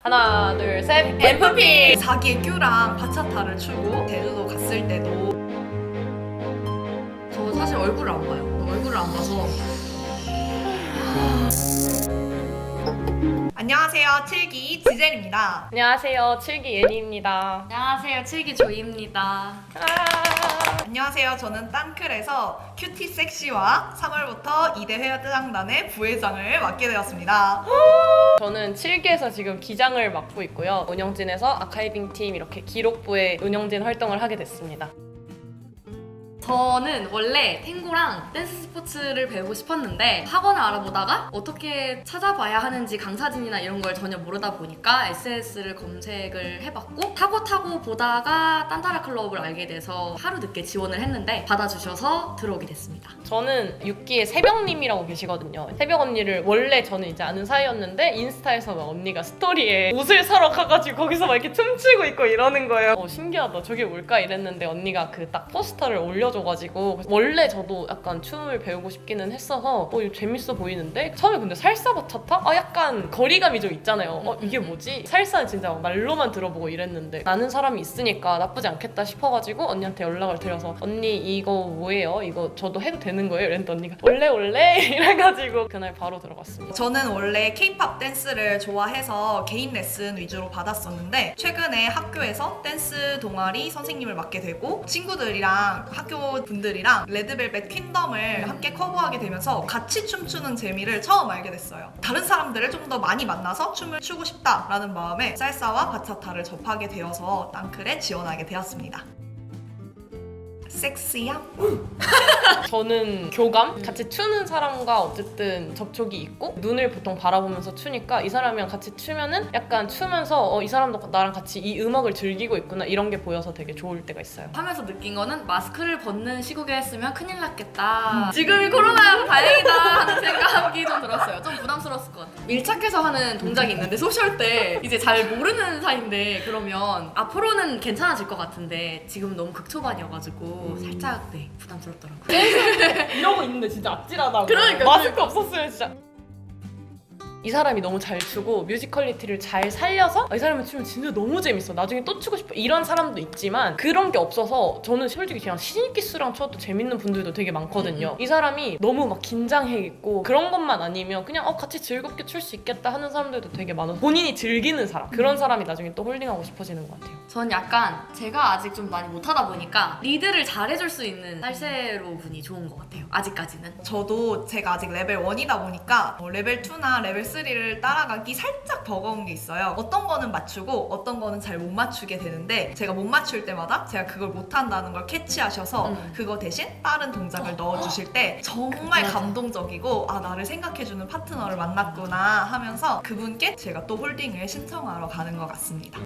하나, 둘, 셋. FP! 자기의 큐랑 바차타를 추고 제주도 갔을 때도 저 사실 얼굴을 안 봐요. 얼굴을 안 봐서. 안녕하세요. 7기 지젤입니다. 안녕하세요. 7기 예니입니다. 안녕하세요. 7기 조이입니다. 안녕하세요. 저는 딴클에서 큐티 섹시와 3월부터 2대 회장단의 부회장을 맡게 되었습니다. 저는 7기에서 지금 기장을 맡고 있고요. 운영진에서 아카이빙 팀 이렇게 기록부의 운영진 활동을 하게 됐습니다. 저는 원래 탱고랑 댄스 스포츠를 배우고 싶었는데 학원을 알아보다가 어떻게 찾아봐야 하는지 강사진이나 이런 걸 전혀 모르다 보니까 SNS를 검색을 해봤고 타고 보다가 딴따라 클럽을 알게 돼서 하루 늦게 지원을 했는데 받아주셔서 들어오게 됐습니다. 저는 6기에 새벽님이라고 계시거든요. 새벽 언니를 원래 저는 이제 아는 사이였는데 인스타에서 막 언니가 스토리에 옷을 사러 가가지고 거기서 막 이렇게 춤추고 있고 이러는 거예요. 신기하다. 저게 뭘까 이랬는데 언니가 그 딱 포스터를 올려줘가지고 원래 저도 약간 춤을 배우고 싶기는 했어서 이거 재밌어 보이는데 처음에 근데 살사 바차타? 약간 거리감이 좀 있잖아요. 이게 뭐지? 살사는 진짜 말로만 들어보고 이랬는데 아는 사람이 있으니까 나쁘지 않겠다 싶어가지고 언니한테 연락을 드려서 언니 이거 뭐예요? 이거 저도 해도 되는 거예요? 이랬는데 언니가 원래 이래가지고 그날 바로 들어갔습니다. 저는 원래 K-팝 댄스를 좋아해서 개인 레슨 위주로 받았었는데 최근에 학교에서 댄스 동아리 선생님을 맡게 되고 친구들이랑 학교 분들이랑 레드벨벳 퀸덤을 함께 커버하게 되면서 같이 춤추는 재미를 처음 알게 됐어요. 다른 사람들을 좀 더 많이 만나서 춤을 추고 싶다라는 마음에 살사와 바차타를 접하게 되어서 딴클에 지원하게 되었습니다. 섹시함? 저는 교감? 같이 추는 사람과 어쨌든 접촉이 있고 눈을 보통 바라보면서 추니까 이 사람이랑 같이 추면은 약간 추면서 이 사람도 나랑 같이 이 음악을 즐기고 있구나 이런 게 보여서 되게 좋을 때가 있어요. 하면서 느낀 거는 마스크를 벗는 시국에 했으면 큰일 났겠다. 지금이 코로나여서 다행이다 하는 생각이 좀 들었어요. 좀 부담스러웠을 것 같아요. 밀착해서 하는 동작이 있는데 소셜 때 이제 잘 모르는 사이인데 그러면 앞으로는 괜찮아질 것 같은데 지금 너무 극초반이어가지고 살짝 부담스럽더라고요. 이러고 있는데 진짜 아찔하다고. 그러니까. 마스크 없었으면 진짜 이 사람이 너무 잘 추고 뮤지컬리티를 잘 살려서 이 사람이 추면 진짜 너무 재밌어. 나중에 또 추고 싶어. 이런 사람도 있지만 그런 게 없어서 저는 솔직히 그냥 신입기수랑 쳐도 재밌는 분들도 되게 많거든요. 이 사람이 너무 막 긴장해 있고 그런 것만 아니면 그냥 같이 즐겁게 출 수 있겠다 하는 사람들도 되게 많아서 본인이 즐기는 사람 그런 사람이 나중에 또 홀딩하고 싶어지는 것 같아요. 전 약간 제가 아직 좀 많이 못하다 보니까 리드를 잘해줄 수 있는 살세로 분이 좋은 것 같아요. 아직까지는. 저도 제가 아직 레벨 1이다 보니까 레벨 2나 레벨 3를 따라가기 살짝 버거운 게 있어요. 어떤 거는 맞추고 어떤 거는 잘 못 맞추게 되는데 제가 못 맞출 때마다 제가 그걸 못한다는 걸 캐치하셔서 그거 대신 다른 동작을 넣어주실 때 정말 맞아. 감동적이고 나를 생각해주는 파트너를 만났구나 하면서 그분께 제가 또 홀딩을 신청하러 가는 것 같습니다.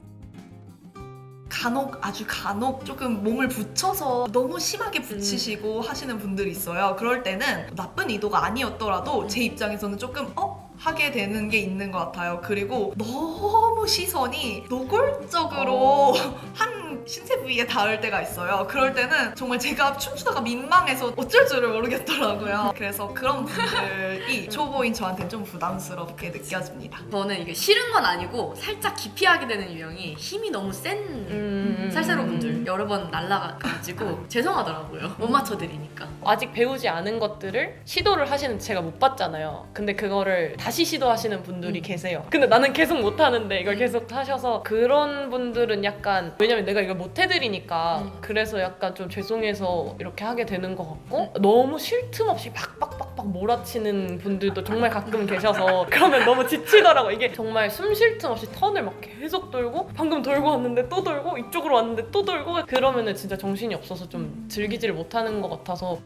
아주 간혹 조금 몸을 붙여서 너무 심하게 붙이시고 하시는 분들이 있어요. 그럴 때는 나쁜 의도가 아니었더라도 제 입장에서는 조금 하게 되는 게 있는 것 같아요. 그리고 너무 시선이 노골적으로 한 신체 부위에 닿을 때가 있어요. 그럴 때는 정말 제가 춤추다가 민망해서 어쩔 줄을 모르겠더라고요. 그래서 그런 분들이 초보인 저한테는 좀 부담스럽게 느껴집니다. 저는 이게 싫은 건 아니고 살짝 기피하게 되는 유형이 힘이 너무 센 살세로 분들 여러 번 날라가가지고 죄송하더라고요. 못 맞춰드리니까. 아직 배우지 않은 것들을 시도를 하시는 제가 못 봤잖아요. 근데 그거를 다시 시도하시는 분들이 계세요. 근데 나는 계속 못하는데 이걸 계속 하셔서 그런 분들은 약간 왜냐면 내가 이걸 못 해드리니까 그래서 약간 좀 죄송해서 이렇게 하게 되는 것 같고 너무 쉴 틈 없이 빡빡빡빡 몰아치는 분들도 정말 가끔 계셔서 그러면 너무 지치더라고. 이게 정말 숨 쉴 틈 없이 턴을 막 계속 돌고 방금 돌고 왔는데 또 돌고 이쪽으로 왔는데 또 돌고 그러면은 진짜 정신이 없어서 좀 즐기지를 못하는 것 같아서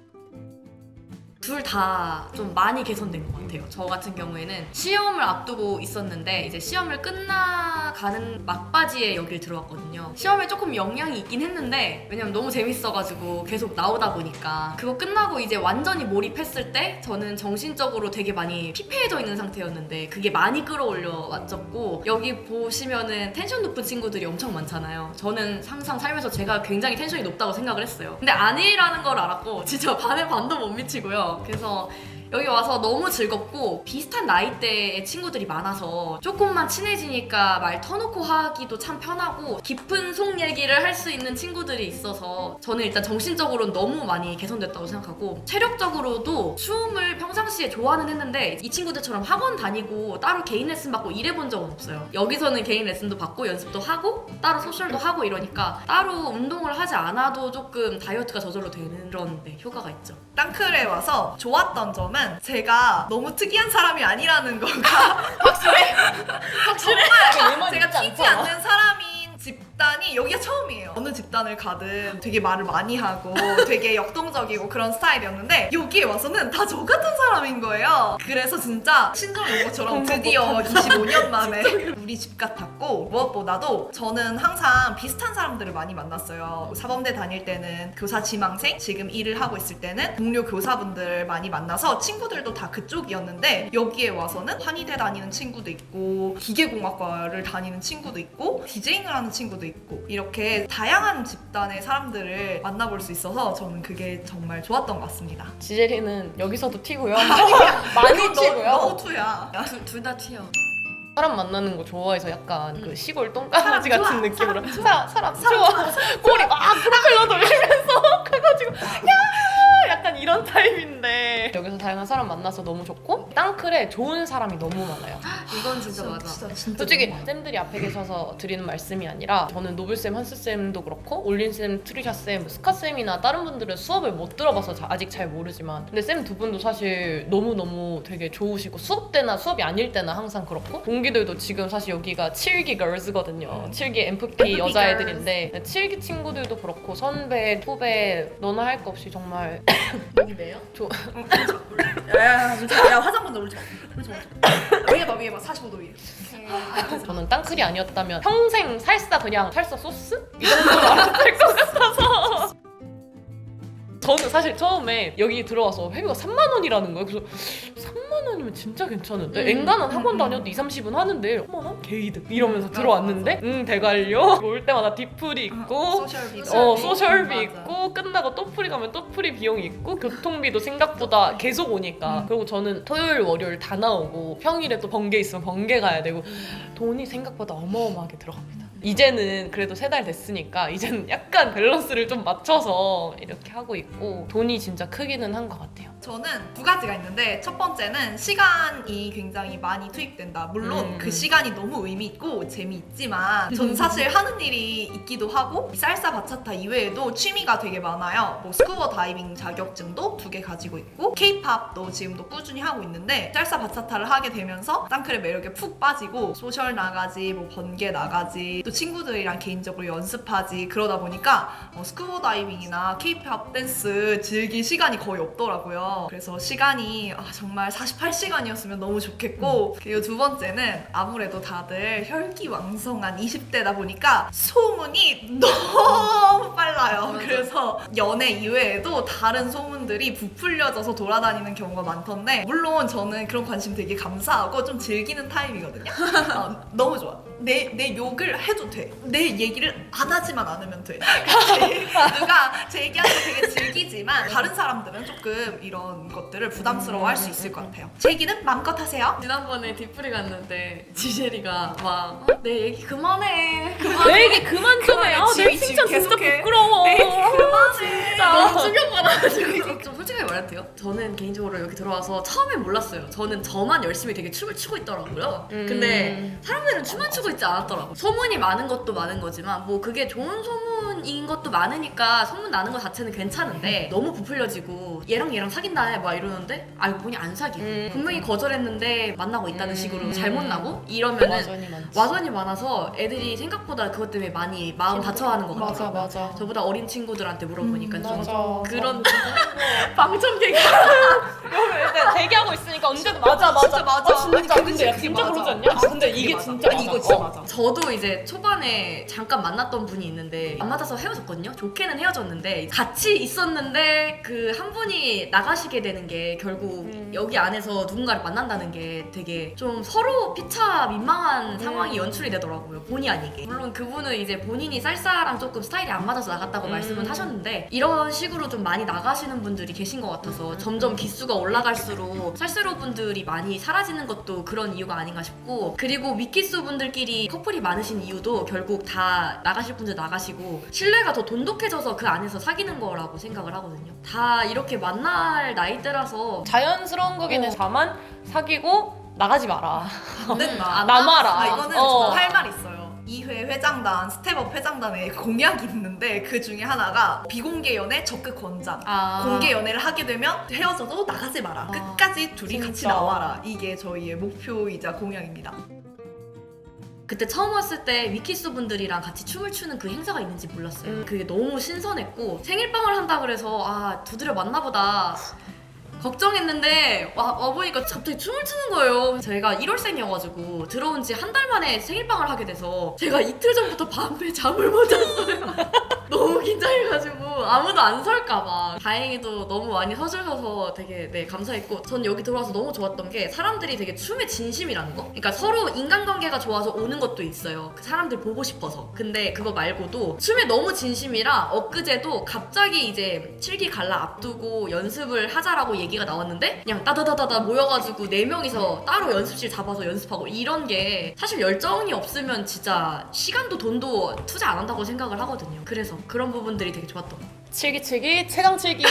둘 다 좀 많이 개선된 것 같아요. 저 같은 경우에는 시험을 앞두고 있었는데 이제 시험을 끝나가는 막바지에 여길 들어왔거든요. 시험에 조금 영향이 있긴 했는데 왜냐면 너무 재밌어가지고 계속 나오다 보니까 그거 끝나고 이제 완전히 몰입했을 때 저는 정신적으로 되게 많이 피폐해져 있는 상태였는데 그게 많이 끌어올려 왔었고 여기 보시면은 텐션 높은 친구들이 엄청 많잖아요. 저는 항상 살면서 제가 굉장히 텐션이 높다고 생각을 했어요. 근데 아니라는 걸 알았고 진짜 반의 반도 못 미치고요. 그래서 여기 와서 너무 즐겁고 비슷한 나이대의 친구들이 많아서 조금만 친해지니까 말 터놓고 하기도 참 편하고 깊은 속 얘기를 할 수 있는 친구들이 있어서 저는 일단 정신적으로는 너무 많이 개선됐다고 생각하고 체력적으로도 춤을 평상시에 좋아는 했는데 이 친구들처럼 학원 다니고 따로 개인 레슨 받고 이래본 적은 없어요. 여기서는 개인 레슨도 받고 연습도 하고 따로 소셜도 하고 이러니까 따로 운동을 하지 않아도 조금 다이어트가 저절로 되는 그런 효과가 있죠. 땅클에 와서 좋았던 점은 제가 너무 특이한 사람이 아니라는 거가 확실해. 정말 제가 튀지 않는 사람인 집단이 여기가 처음이에요. 어느 집단을 가든 되게 말을 많이 하고 되게 역동적이고 그런 스타일이었는데 여기에 와서는 다 저 같은 사람인 거예요. 그래서 진짜 신종 요거처럼 드디어 25년 만에 우리 집 같았고 무엇보다도 저는 항상 비슷한 사람들을 많이 만났어요. 사범대 다닐 때는 교사 지망생, 지금 일을 하고 있을 때는 동료 교사분들 많이 만나서 친구들도 다 그쪽이었는데 여기에 와서는 한의대 다니는 친구도 있고 기계공학과를 다니는 친구도 있고 디제잉을 하는 친구도 있고 이렇게 다양한 집단의 사람들을 만나볼 수 있어서 저는 그게 정말 좋았던 것 같습니다. 지젤이는 여기서도 튀고요. 많이 튀고요. 너 투야. 둘 다 튀어. 사람 만나는 거 좋아해서 약간 그 시골 똥강아지 사람 같은 좋아, 느낌으로 사람 좋아. 꼬리 막 프로펠러 돌리면서 그래가지고 야 약간 이런 타입인데 여기서 다양한 사람 만나서 너무 좋고 땅클에 좋은 사람이 너무 많아요. 이건 진짜 맞아. 진짜 솔직히 너무 많아. 쌤들이 앞에 계셔서 드리는 말씀이 아니라 저는 노블쌤, 한스쌤도 그렇고 올린쌤, 트리샤쌤, 스카쌤이나 다른 분들은 수업을 못 들어봐서 아직 잘 모르지만 근데 쌤 두 분도 사실 너무너무 되게 좋으시고 수업 때나 수업이 아닐 때나 항상 그렇고 동기들도 지금 사실 여기가 7기 걸즈거든요. 7기 MFP 여자애들인데 7기 친구들도 그렇고 선배, 후배 너나 할 거 없이 정말 여기 매요? 야 화장품 울지 마. 울지 마. 위에 봐 위에 봐 45도 위에. 저는 땅클이 아니었다면 평생 살사 그냥 살사 소스? 이 정도로 알았을 것 같아서 저는 사실 처음에 여기 들어와서 회비가 3만 원이라는 거예요. 그래서 3만 원이면 진짜 괜찮은데? 엔간한 학원 다녀도 2, 30은 하는데 3만 원? 개이득 이러면서 들어왔는데 대갈려 올 때마다 디풀이 있고 소셜비도. 소셜비 맞아. 있고 끝나고 또 프리 가면 또 프리 비용이 있고 교통비도 생각보다 계속 오니까 그리고 저는 토요일 월요일 다 나오고 평일에 또 번개 있으면 번개 가야 되고 돈이 생각보다 어마어마하게 들어갑니다. 이제는 그래도 3달 됐으니까 이제는 약간 밸런스를 좀 맞춰서 이렇게 하고 있고 돈이 진짜 크기는 한 것 같아요. 저는 두 가지가 있는데 첫 번째는 시간이 굉장히 많이 투입된다. 물론 그 시간이 너무 의미 있고 재미있지만 저는 사실 하는 일이 있기도 하고 살사 바차타 이외에도 취미가 되게 많아요. 뭐 스쿠버 다이빙 자격증도 2개 가지고 있고 K-팝도 지금도 꾸준히 하고 있는데 살사 바차타를 하게 되면서 땅클의 매력에 푹 빠지고 소셜 나가지 뭐 번개 나가지 또 친구들이랑 개인적으로 연습하지 그러다 보니까 스쿠버 다이빙이나 K-팝 댄스 즐길 시간이 거의 없더라고요. 그래서 시간이 정말 48시간이었으면 너무 좋겠고 그리고 두 번째는 아무래도 다들 혈기왕성한 20대다 보니까 소문이 너무 빨라요. 그래서 연애 이외에도 다른 소문들이 부풀려져서 돌아다니는 경우가 많던데 물론 저는 그런 관심 되게 감사하고 좀 즐기는 타입이거든요. 너무 좋아. 내 욕을 해도 돼. 내 얘기를 안 하지만 않으면 돼. 누가 제 얘기하는 거 되게 즐기지만 다른 사람들은 조금 이런 것들을 부담스러워할 수 있을 것 같아요. 제 얘기는 마음껏 하세요. 지난번에 디프리 갔는데 지젤이가 막 내 얘기 그만해. 내 얘기 그만 좀 해. 내 칭찬 진짜 계속해. 부끄러워. 그만해. 너무 충격받아가지고 좀 솔직하게 말해도 돼요? 저는 개인적으로 여기 들어와서 처음엔 몰랐어요. 저는 저만 열심히 되게 춤을 추고 있더라고요. 근데 사람들은 춤을 추고 있지 않았더라고요. 소문이 많은 것도 많은 거지만 뭐 그게 좋은 소문인 것도 많으니까 소문 나는 것 자체는 괜찮은데 너무 부풀려지고 얘랑 사귄다 막 이러는데 알고 보니 안 사귀고 분명히 거절했는데 만나고 있다는 식으로 잘못 나고 이러면은 와전이 많지. 와전이 많아서 애들이 생각보다 그것 때문에 많이 마음 다쳐하는 것 같아요. 맞아. 저보다 어린 친구들한테 물어보니까 좀 맞아. 그런 방청객이 일단 대기하고 있으니까 언제든 맞아. 진짜 맞아. 진짜 아니, 근데 그게 진짜 맞아. 그러지 않냐? 근데 그게 이게 맞아. 진짜 아니, 맞아. 이거 진짜 맞아. 저도 이제 초반에 잠깐 만났던 분이 있는데 안 맞아서 헤어졌거든요. 좋게는 헤어졌는데 같이 있었는데 그 한 분이 나가시게 되는 게 결국 여기 안에서 누군가를 만난다는 게 되게 좀 서로 피차 민망한 상황이 연출이 되더라고요. 본의 아니게. 물론 그분은 이제 본인이 쌀쌀랑 조금 스타일이 안 맞아서 나갔다고 말씀은 하셨는데 이런 식으로 좀 많이 나가시는 분들이 계신 것 같아서 점점 기수가 올라갈수록 쌀쌀로 분들이 많이 사라지는 것도 그런 이유가 아닌가 싶고, 그리고 윗기수 분들끼리 커플이 많으신 이유도 결국 다 나가실 분들 나가시고 신뢰가 더 돈독해져서 그 안에서 사귀는 거라고 생각을 하거든요. 다 이렇게 만날 나이대라서 자연스러운 거기는 다만 사귀고 나가지 마라. 안 된다. 남아라. 이거는 저 할 말 있어요. 2회 회장단, 스텝업 회장단에 공약이 있는데 그 중에 하나가 비공개 연애 적극 권장. 공개 연애를 하게 되면 헤어져도 나가지 마라. 끝까지 둘이 같이 진짜. 나와라. 이게 저희의 목표이자 공약입니다. 그때 처음 왔을 때 위키스 분들이랑 같이 춤을 추는 그 행사가 있는지 몰랐어요. 그게 너무 신선했고 생일빵을 한다 그래서 아 두드려 맞나보다 걱정했는데 와보니까 갑자기 춤을 추는 거예요. 제가 1월생이어가지고 들어온 지 한 달 만에 생일빵을 하게 돼서 제가 이틀 전부터 밤에 잠을 못 잤어요. 너무 긴장해가지고 아무도 안 설까봐. 다행히도 너무 많이 서주셔서 되게 감사했고, 전 여기 들어와서 너무 좋았던 게 사람들이 되게 춤에 진심이라는 거? 그러니까 서로 인간관계가 좋아서 오는 것도 있어요. 그 사람들 보고 싶어서. 근데 그거 말고도 춤에 너무 진심이라 엊그제도 갑자기 이제 7기 갈라 앞두고 연습을 하자라고 얘기가 나왔는데 그냥 따다다다다 모여가지고 4명이서 따로 연습실 잡아서 연습하고 이런 게 사실 열정이 없으면 진짜 시간도 돈도 투자 안 한다고 생각을 하거든요. 그래서 그런 부분들이 되게 좋았던 것 같아요. 칠기칠기 최강칠기.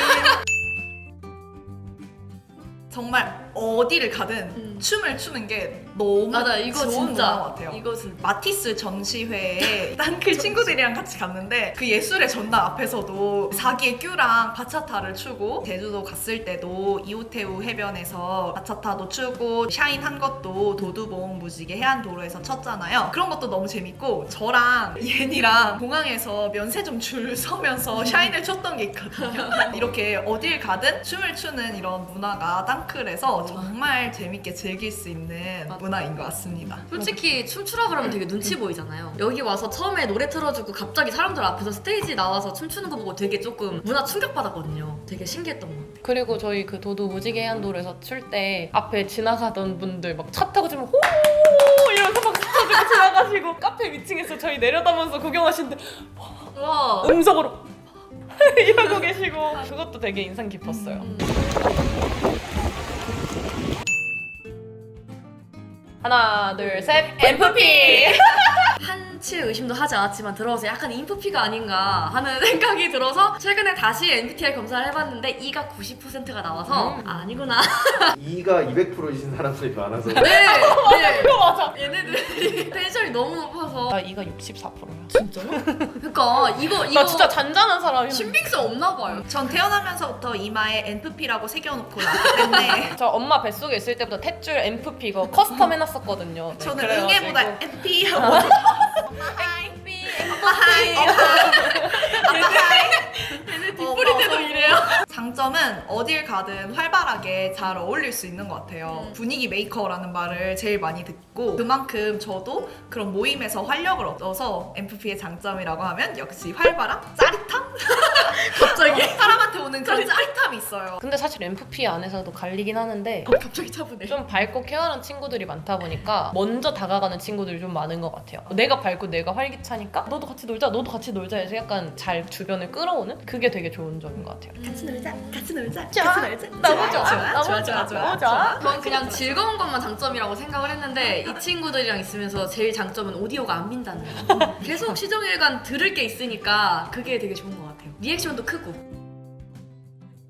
정말 어디를 가든 춤을 추는 게 너무 맞아, 이거 좋은 진짜 문화 같아요. 이거 진짜 마티스 전시회에 딴클 친구들이랑 같이 갔는데 그 예술의 전당 앞에서도 사기의 큐랑 바차타를 추고, 제주도 갔을 때도 이오테우 해변에서 바차타도 추고 샤인 한 것도 도두봉 무지개 해안도로에서 쳤잖아요. 그런 것도 너무 재밌고, 저랑 예니랑 공항에서 면세점 줄 서면서 샤인을 췄던 게 있거든요. 이렇게 어딜 가든 춤을 추는 이런 문화가 딴클에서 정말 재밌게 즐길 수 있는 문화인 것 같습니다. 솔직히 춤추라 그러면 되게 눈치 보이잖아요. 여기 와서 처음에 노래 틀어주고 갑자기 사람들 앞에서 스테이지 나와서 춤추는 거 보고 되게 조금 문화 충격받았거든요. 되게 신기했던 것 같아요. 그리고 저희 그 도도 무지개 해안도로에서 출 때 앞에 지나가던 분들 막 차 타고 지금 호 이러면서 막 스쳐주고 지나가시고 카페 위층에서 저희 내려다면서 구경하시는데 와. 음성으로 이러고 계시고 그것도 되게 인상 깊었어요. 하나 둘 셋 MFP. 한치의 의심도 하지 않았지만 들어와서 약간 인프피가 아닌가 하는 생각이 들어서 최근에 다시 MBTI 검사를 해봤는데 E가 90%가 나와서 아니구나. E가 200%이신 사람들이 많아서 네. 이거 맞아. 얘네들이 텐션이 너무 높아서. 나 이가 64%야. 진짜요? 그러니까 이거 나 진짜 잔잔한 사람이야. 신빙성 없나 봐요. 전 태어나면서부터 이마에 NFP라고 새겨놓고 나왔기 때문에 저 엄마 뱃속에 있을 때부터 탯줄 MFP 이거 커스텀 해놨었거든요. 네, 저는 그래가지고. 응애보다 NP 하고 엄마 하이 엄마 하이 아빠 하이 뒷부리 때도 이래요. 장점은 어딜 가든 활발하게 잘 어울릴 수 있는 것 같아요. 분위기 메이커라는 말을 제일 많이 듣고, 그만큼 저도 그런 모임에서 활력을 얻어서 MFP의 장점이라고 하면 역시 활발함? 짜릿함? 갑자기 사람한테 오는 그런 짜릿함이 있어요. 근데 사실 MFP 안에서도 갈리긴 하는데 갑자기 차분해. 좀 밝고 쾌활한 친구들이 많다 보니까 먼저 다가가는 친구들이 좀 많은 것 같아요. 내가 밝고 내가 활기차니까 너도 같이 놀자 너도 같이 놀자 해서 약간 잘 주변을 끌어오는 그게 되게 좋은 점인 것 같아요. 같이 놀자 같이 놀자 좋아. 같이 놀자 너무 좋아. 좋아 좋아 좋아 좋아. 전 그냥 즐거운 것만 장점이라고 생각을 했는데 이 친구들이랑 있으면서 제일 장점은 오디오가 안 빈다는 거. 계속 시종일관 들을 게 있으니까 그게 되게 좋은 것 같아요. 리액션도 크고.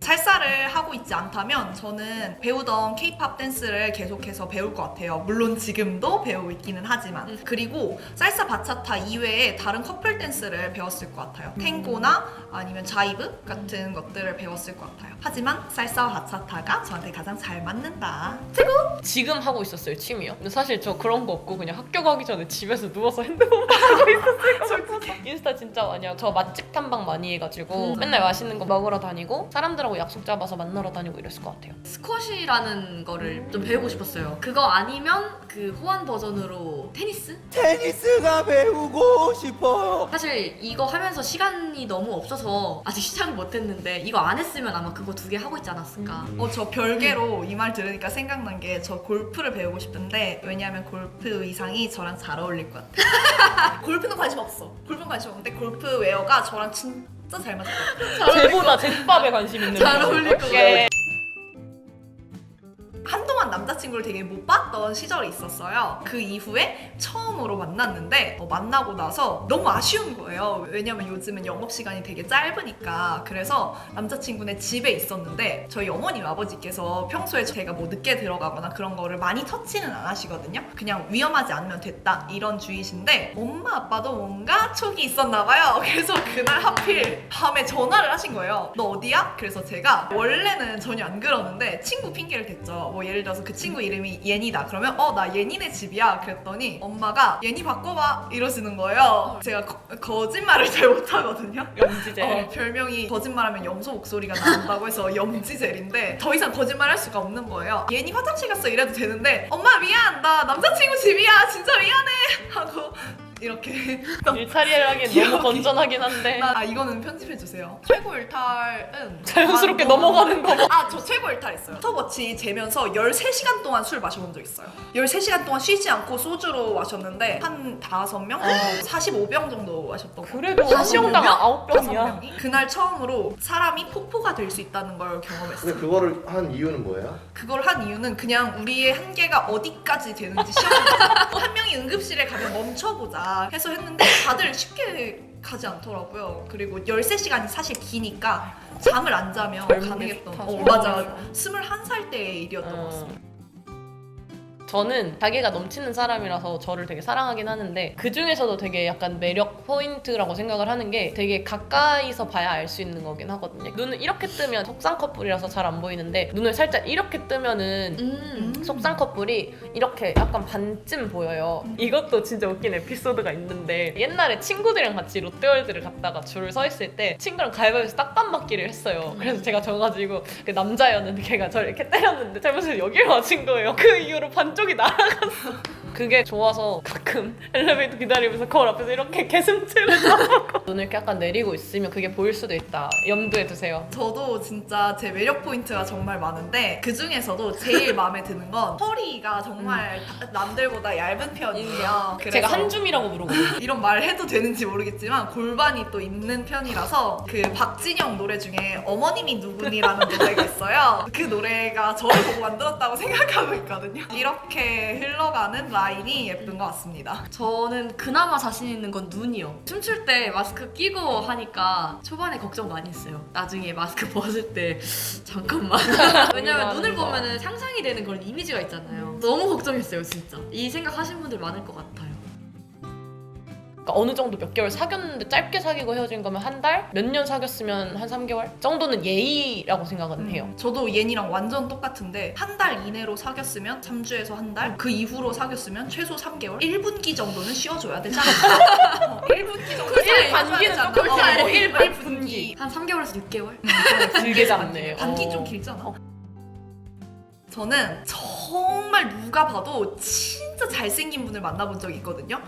살사를 하고 있지 않다면 저는 배우던 K-팝 댄스를 계속해서 배울 것 같아요. 물론 지금도 배우고 있기는 하지만. 그리고 살사 바차타 이외에 다른 커플 댄스를 배웠을 것 같아요. 탱고나 아니면 자이브 같은 것들을 배웠을 것 같아요. 하지만 살사와 바차타가 저한테 가장 잘 맞는다. 지금 하고 있었어요 취미요. 근데 사실 저 그런 거 없고 그냥 학교 가기 전에 집에서 누워서 핸드폰만 하고 있었을 것 같아서. 인스타 진짜 많이 하고 저 맛집 탐방 많이 해가지고 맨날 맛있는 거 먹으러 다니고 사람들하고 약속 잡아서 만나러 다니고 이랬을 것 같아요. 스쿼시라는 거를 좀 배우고 싶었어요. 그거 아니면 그 호환 버전으로 테니스? 테니스가 배우고 싶어요. 사실 이거 하면서 시간이 너무 없어서 아직 시작을 못했는데 이거 안 했으면 아마 그거 2개 하고 있지 않았을까. 저 별개로 이 말 들으니까 생각난 게 저 골프를 배우고 싶은데 왜냐하면 골프 의상이 저랑 잘 어울릴 것 같아요. 골프는 관심 없어. 골프는 관심 없는데 골프 웨어가 저랑 진짜 잘 맞을 것 같아요. 쟤보다 제밥에 관심 있는 잘 거지. 어울릴 것 예. 한동안 남자친구를 되게 못 봤던 시절이 있었어요. 그 이후에 처음으로 만났는데 만나고 나서 너무 아쉬운 거예요. 왜냐면 요즘은 영업시간이 되게 짧으니까. 그래서 남자친구네 집에 있었는데 저희 어머님 아버지께서 평소에 제가 뭐 늦게 들어가거나 그런 거를 많이 터치는 안 하시거든요. 그냥 위험하지 않으면 됐다 이런 주의신데 엄마 아빠도 뭔가 촉이 있었나 봐요. 그래서 그날 하필 밤에 전화를 하신 거예요. 너 어디야? 그래서 제가 원래는 전혀 안 그러는데 친구 핑계를 댔죠. 뭐 예를 들어서 그 친구 이름이 예니다. 그러면 나 예니네 집이야. 그랬더니 엄마가 예니 바꿔봐 이러시는 거예요. 제가 거짓말을 잘 못하거든요. 염지제. 별명이 거짓말하면 염소 목소리가 나온다고 해서 염지젤인데 더 이상 거짓말 할 수가 없는 거예요. 예니 화장실 갔어 이래도 되는데 엄마 미안 나 남자친구 집이야 진짜 미안해 하고 이렇게 일탈이를 하기엔 너무 건전하긴 한데 이거는 편집해주세요. 최고 일탈은 자연스럽게 넘어가는 거. 저 최고 일탈했어요. 스톱워치 재면서 13시간 동안 술 마셔본 적 있어요. 13시간 동안 쉬지 않고 소주로 마셨는데 한 5명? 45병 정도 마셨던 거. 그래도 한 명당 9병이야. 5명이? 그날 처음으로 사람이 폭포가 될 수 있다는 걸 경험했어요. 근데 그거를 한 이유는 뭐예요? 그걸 한 이유는 그냥 우리의 한계가 어디까지 되는지 시험해보자. 한 명이 응급실에 가면 멈춰보자 해서 했는데 다들 쉽게 가지 않더라고요. 그리고 13시간이 사실 기니까 잠을 안 자면 가능했던 맞아. 21살 때의 일이었던 것 같습니다. 저는 자기가 넘치는 사람이라서 저를 되게 사랑하긴 하는데 그 중에서도 되게 약간 매력 포인트라고 생각을 하는 게 되게 가까이서 봐야 알 수 있는 거긴 하거든요. 눈을 이렇게 뜨면 속상 커플이라서 잘 안 보이는데 눈을 살짝 이렇게 뜨면은 속상 커플이 이렇게 약간 반쯤 보여요. 이것도 진짜 웃긴 에피소드가 있는데 옛날에 친구들이랑 같이 롯데월드를 갔다가 줄을 서 있을 때 친구랑 가위바위보에서 딱밤 맞기를 했어요. 그래서 제가 져가지고 그 남자였는데 걔가 저를 이렇게 때렸는데 잘못해서 여기를 맞은 거예요. 그 이후로 반쪽이 날아갔어. 그게 좋아서 가끔 엘리베이터 기다리면서 거울 앞에서 이렇게 개슴츠를 쳐보고 눈을 이렇게 약간 내리고 있으면 그게 보일 수도 있다. 염두에 두세요. 저도 진짜 제 매력 포인트가 정말 많은데 그 중에서도 제일 마음에 드는 건 허리가 정말 남들보다 얇은 편이에요. 그래서 제가 한 줌이라고 부르거든요. 이런 말 해도 되는지 모르겠지만 골반이 또 있는 편이라서 그 박진영 노래 중에 어머님이 누구니라는 노래가 있어요. 그 노래가 저를 보고 만들었다고 생각하고 있거든요. 이렇게 흘러가는 라인이 예쁜 것 같습니다. 저는 그나마 자신 있는 건 눈이요. 춤출 때 마스크 끼고 하니까 초반에 걱정 많이 했어요. 나중에 마스크 벗을 때 잠깐만. 왜냐면 눈을 보면은 상상이 되는 그런 이미지가 있잖아요. 너무 걱정했어요, 진짜. 이 생각 하신 분들 많을 것 같아요. 그러니까 어느 정도 몇 개월 사귀었는데 짧게 사귀고 헤어진 거면 한 달? 몇 년 사귀었으면 한 3개월? 정도는 예의라고 생각은 해요. 저도 얘니랑 완전 똑같은데 한 달 이내로 사귀었으면 3주에서 한 달, 그 이후로 사귀었으면 최소 3개월, 1분기 정도는 쉬어줘야 되지 않나? 1분기 정도 반기는 조금 짧고 1분기 한 3개월에서 6개월? 길게 잡네. 반기 좀 길잖아. 저는 정말 누가 봐도 진짜 잘생긴 분을 만나본 적이 있거든요.